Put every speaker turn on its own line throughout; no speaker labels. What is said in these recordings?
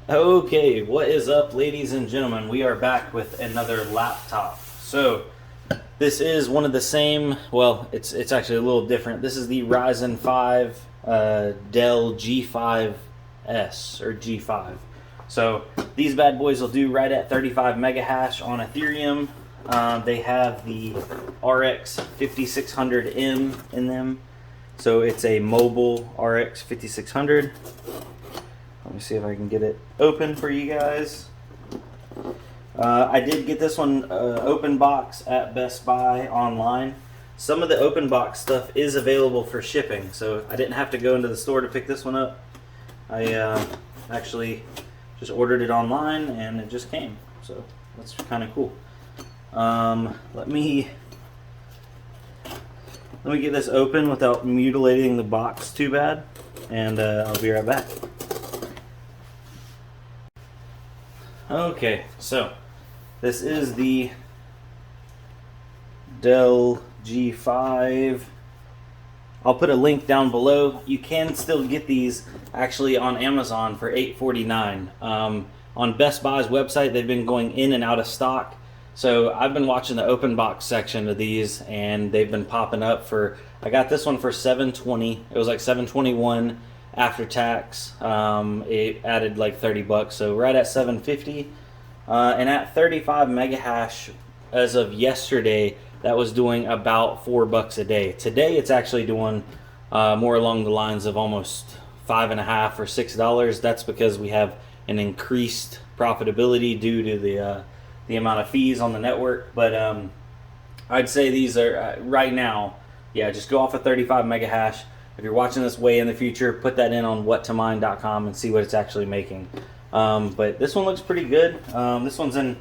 Okay, what is up, ladies and gentlemen? We are back with another laptop. So, this is one of the same. Well, it's actually a little different. This is the Ryzen 5 Dell G5S or G5. So these bad boys will do right at 35 mega hash on Ethereum. They have the RX 5600M in them. So it's a mobile RX 5600. Let me see if I can get it open for you guys. I did get this one open box at Best Buy online. Some of the open box stuff is available for shipping, so I didn't have to go into the store to pick this one up. I actually just ordered it online and it just came, so that's kind of cool. Let me get this open without mutilating the box too bad, and I'll be right back. Okay, so this is the Dell G5. I'll put a link down below. You can still get these actually on Amazon for $8.49. On Best Buy's website, they've been going in and out of stock. So I've been watching the open box section of these, and they've been popping up for. I got this one for $720. It was like $721 after tax. It added like $30, so right at $750. And at 35 mega hash, as of yesterday, that was doing about $4 a day. Today, it's actually doing more along the lines of almost $5.50 or $6. That's because we have an increased profitability due to the amount of fees on the network. But I'd say these are right now. Yeah, just go off of 35 mega hash. If you're watching this way in the future, put that in on whattomine.com and see what it's actually making. But this one looks pretty good. This one's in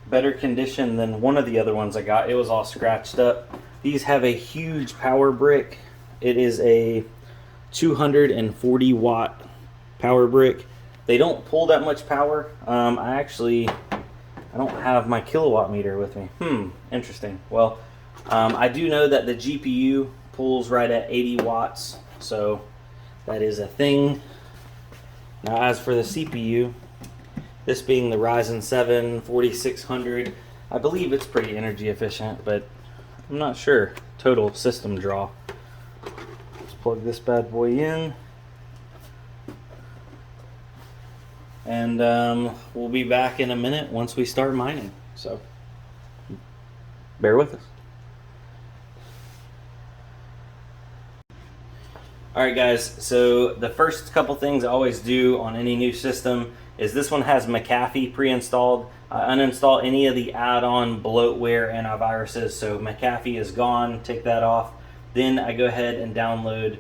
better condition than one of the other ones I got. It was all scratched up. These have a huge power brick. It is a 240 watt power brick. They don't pull that much power. I don't have my kilowatt meter with me. Interesting. Well, I do know that the GPU pulls right at 80 watts, so that is a thing. Now, as for the CPU, this being the Ryzen 7 4600, I believe it's pretty energy efficient, but I'm not sure. Total system draw. Let's plug this bad boy in. And we'll be back in a minute once we start mining. So, bear with us. Alright guys, so the first couple things I always do on any new system is this one has McAfee pre-installed. I uninstall any of the add-on bloatware antiviruses, so McAfee is gone, take that off. Then I go ahead and download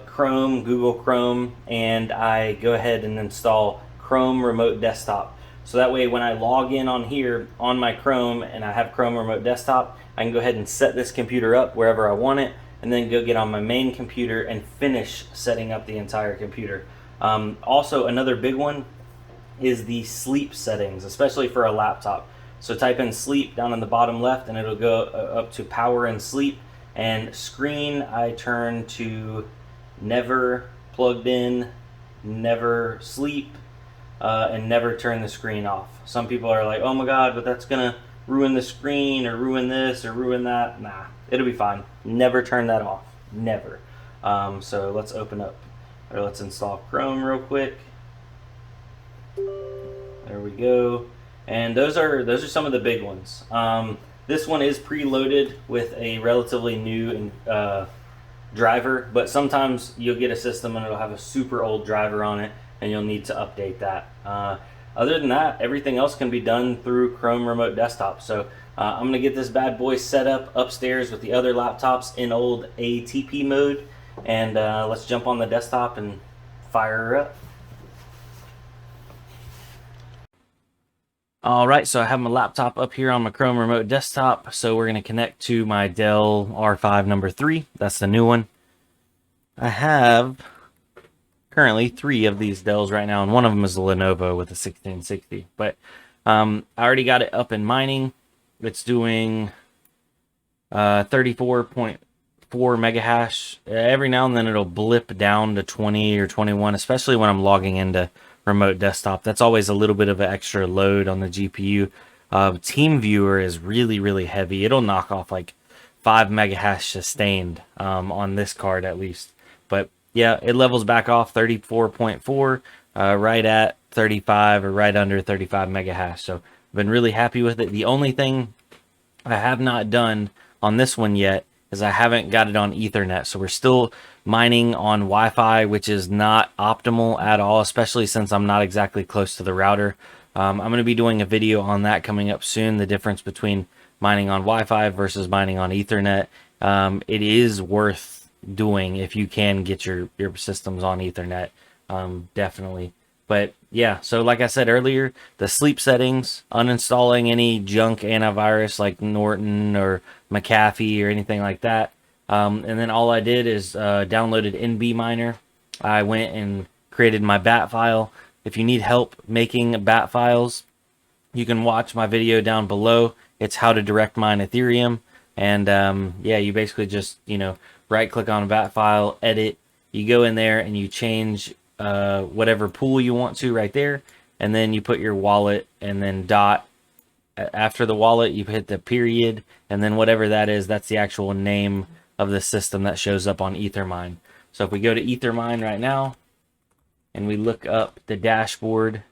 Chrome, Google Chrome, and I go ahead and install Chrome Remote Desktop. So that way when I log in on here on my Chrome and I have Chrome Remote Desktop, I can go ahead and set this computer up wherever I want it, and then go get on my main computer and finish setting up the entire computer. Also, another big one is the sleep settings, especially for a laptop. So type in sleep down in the bottom left and it'll go up to power and sleep. And screen, I turn to never plugged in, never sleep, and never turn the screen off. Some people are like, oh my god, but that's gonna ruin the screen or ruin this or ruin that. Nah, it'll be fine. Never turn that off. Never. So let's open up, or let's install Chrome real quick. There we go. And those are some of the big ones. This one is preloaded with a relatively new driver, but sometimes you'll get a system and it'll have a super old driver on it, and you'll need to update that. Other than that, everything else can be done through Chrome Remote Desktop. So I'm going to get this bad boy set up upstairs with the other laptops in old ATP mode, and let's jump on the desktop and fire her up. Alright, so I have my laptop up here on my Chrome Remote Desktop, so we're going to connect to my Dell R5 number 3. That's the new one. I have currently 3 of these Dells right now, and one of them is a Lenovo with a 1660. But I already got it up and mining. It's doing 34.4 mega hash. Every now and then it'll blip down to 20 or 21, especially when I'm logging into remote desktop. That's always a little bit of an extra load on the GPU. Team Viewer is really, really heavy. It'll knock off like 5 megahash sustained on this card at least. But yeah, it levels back off 34.4, right at 35 or right under 35 megahash. So I've been really happy with it. The only thing I have not done on this one yet is I haven't got it on Ethernet. So we're still mining on Wi-Fi, which is not optimal at all, especially since I'm not exactly close to the router. I'm going to be doing a video on that coming up soon, the difference between mining on Wi-Fi versus mining on Ethernet. It is worth doing if you can get your systems on Ethernet, definitely. But yeah, so like I said earlier, the sleep settings, uninstalling any junk antivirus like Norton or McAfee or anything like that. And then all I did is downloaded NB Miner. I went and created my bat file. If you need help making bat files, you can watch my video down below. It's how to direct mine Ethereum. And yeah, you basically just, right click on a bat file, edit. You go in there and you change whatever pool you want to right there, and then you put your wallet and then dot. After the wallet you hit the period, and then whatever that is, that's the actual name of the system that shows up on Ethermine. So if we go to Ethermine right now and we look up the dashboard,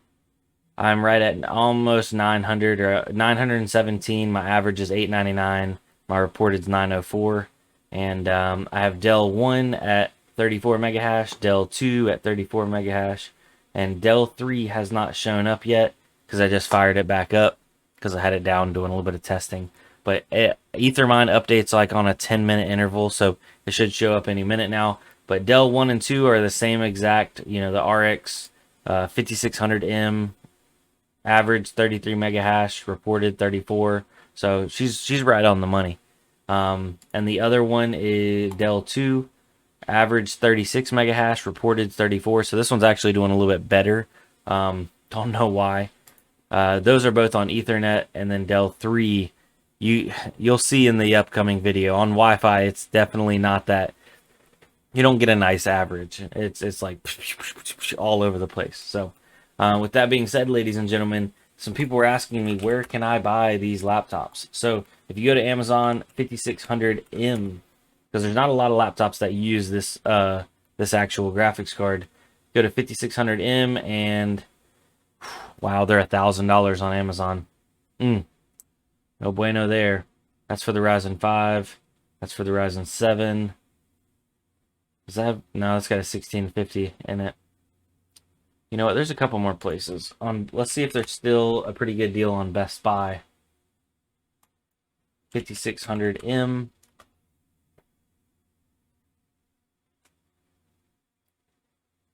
I'm right at almost 900 or 917. My average is 899. My reported is 904, and I have Dell 1 at 34 megahash, Dell 2 at 34 megahash, and Dell 3 has not shown up yet because I just fired it back up because I had it down doing a little bit of testing. But Ethermine updates like on a 10-minute interval, so it should show up any minute now. But Dell 1 and 2 are the same exact, the RX 5600M, average 33 megahash, reported 34. So she's right on the money. And the other one is Dell 2, average 36 megahash, reported 34. So this one's actually doing a little bit better. Don't know why. Those are both on Ethernet, and then Dell 3, you'll see in the upcoming video. On Wi-Fi, it's definitely not that. You don't get a nice average. It's like all over the place. So with that being said, ladies and gentlemen, some people were asking me, where can I buy these laptops? So if you go to Amazon, 5600M, because there's not a lot of laptops that use this this actual graphics card. Go to 5600M, and wow, they're $1,000 on Amazon. No bueno there. That's for the Ryzen 5. That's for the Ryzen 7. Does that have, no, it's got a 1650 in it. You know what? There's a couple more places. Let's see if there's still a pretty good deal on Best Buy. 5600M.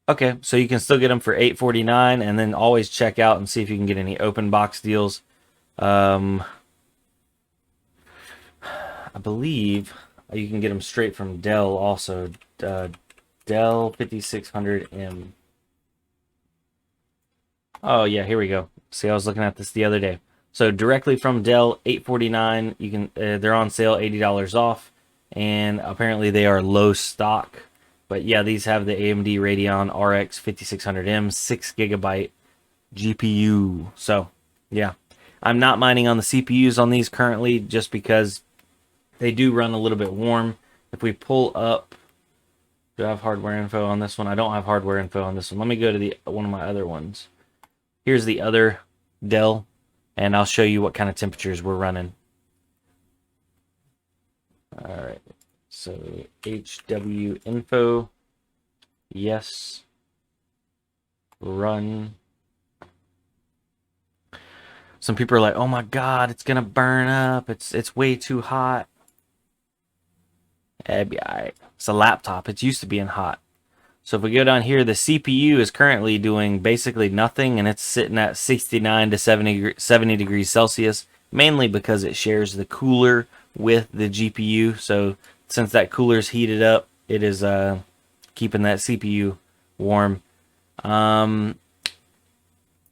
Okay, so you can still get them for $849, and then always check out and see if you can get any open box deals. I believe you can get them straight from Dell also. Dell 5600M. Oh yeah, here we go. See, I was looking at this the other day. So directly from Dell, $849. You can they're on sale, $80 off, and apparently they are low stock. But yeah, these have the AMD Radeon RX 5600M 6GB GPU. So yeah, I'm not mining on the CPUs on these currently, just because they do run a little bit warm. If we pull up, do I have hardware info on this one? I don't have hardware info on this one. Let me go to one of my other ones. Here's the other Dell, and I'll show you what kind of temperatures we're running. All right. So HW info, yes, run. Some people are like, "Oh my God, it's gonna burn up. It's way too hot." It'd be all right. It's a laptop. It's used to being hot. So if we go down here, the CPU is currently doing basically nothing, and it's sitting at 69 to 70 degrees Celsius, mainly because it shares the cooler with the GPU. So since that cooler's heated up, it is keeping that CPU warm. On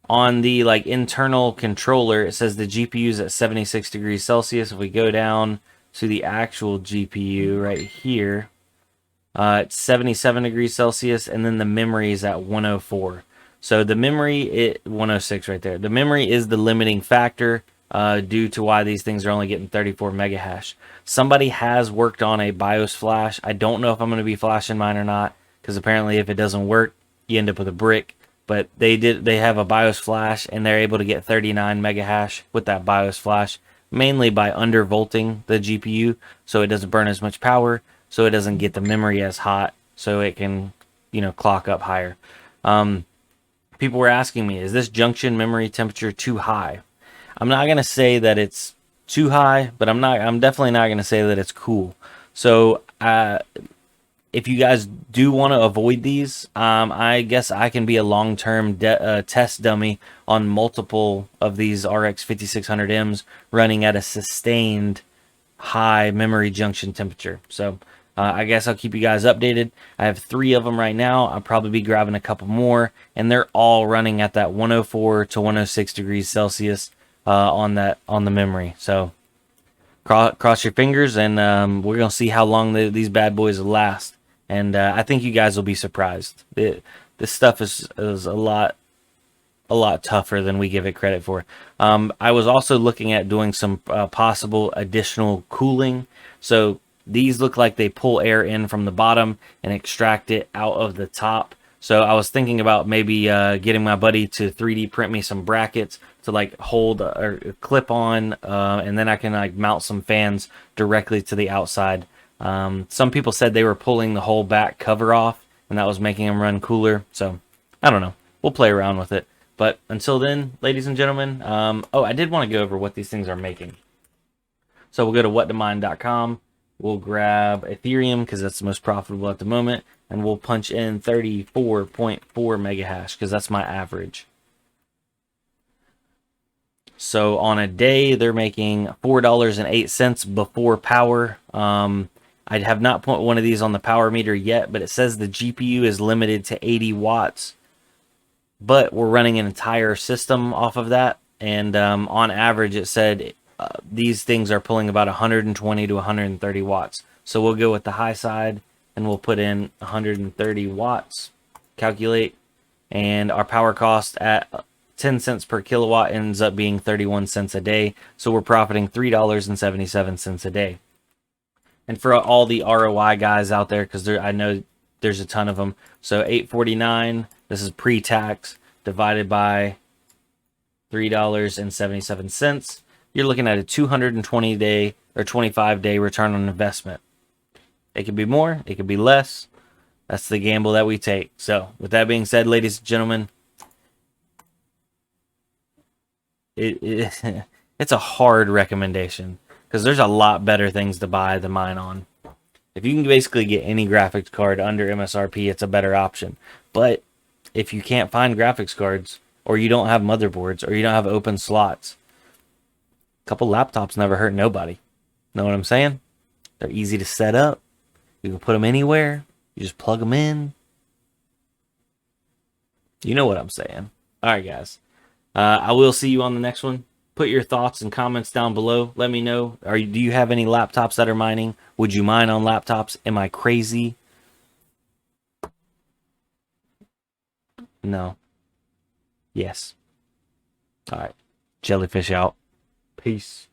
the internal controller, it says the GPU is at 76 degrees Celsius. If we go down to the actual GPU right here, it's 77 degrees Celsius, and then the memory is at 104. So the memory, 106 right there. The memory is the limiting factor due to why these things are only getting 34 mega hash. Somebody has worked on a BIOS flash. I don't know if I'm going to be flashing mine or not, because apparently if it doesn't work, you end up with a brick. But they have a BIOS flash, and they're able to get 39 mega hash with that BIOS flash, mainly by undervolting the GPU, so it doesn't burn as much power, so it doesn't get the memory as hot, so it can, clock up higher. People were asking me, is this junction memory temperature too high? I'm not going to say that it's too high, but I'm definitely not going to say that it's cool. So if you guys do want to avoid these, I guess I can be a long-term test dummy on multiple of these RX 5600Ms running at a sustained high memory junction temperature. So I guess I'll keep you guys updated. I have 3 of them right now. I'll probably be grabbing a couple more, and they're all running at that 104 to 106 degrees Celsius on the memory. So cross your fingers, and we're gonna see how long these bad boys will last. And I think you guys will be surprised. This stuff is a lot tougher than we give it credit for. I was also looking at doing some possible additional cooling. So these look like they pull air in from the bottom and extract it out of the top. So I was thinking about maybe getting my buddy to 3D print me some brackets to like hold or clip on, and then I can like mount some fans directly to the outside. Some people said they were pulling the whole back cover off, and that was making them run cooler. So I don't know. We'll play around with it. But until then, ladies and gentlemen, I did want to go over what these things are making. So we'll go to whattomine.com. We'll grab Ethereum because that's the most profitable at the moment, and we'll punch in 34.4 mega hash because that's my average. So on a day, they're making $4.08 before power. I have not put one of these on the power meter yet, but it says the GPU is limited to 80 watts. But we're running an entire system off of that, and on average, it said these things are pulling about 120 to 130 watts. So we'll go with the high side, and we'll put in 130 watts, calculate, and our power cost at 10 cents per kilowatt ends up being 31 cents a day. So we're profiting $3.77 a day. And for all the ROI guys out there, because I know there's a ton of them. So $8.49, this is pre-tax, divided by $3.77. You're looking at a 220-day or 25-day return on investment. It could be more, it could be less. That's the gamble that we take. So with that being said, ladies and gentlemen, it's a hard recommendation because there's a lot better things to buy than mine on. If you can basically get any graphics card under MSRP, it's a better option. But if you can't find graphics cards, or you don't have motherboards, or you don't have open slots, a couple laptops never hurt nobody. Know what I'm saying? They're easy to set up. You can put them anywhere. You just plug them in. You know what I'm saying. All right, guys. I will see you on the next one. Put your thoughts and comments down below. Let me know. Do you have any laptops that are mining? Would you mine on laptops? Am I crazy? No. Yes. All right. Jellyfish out. Peace.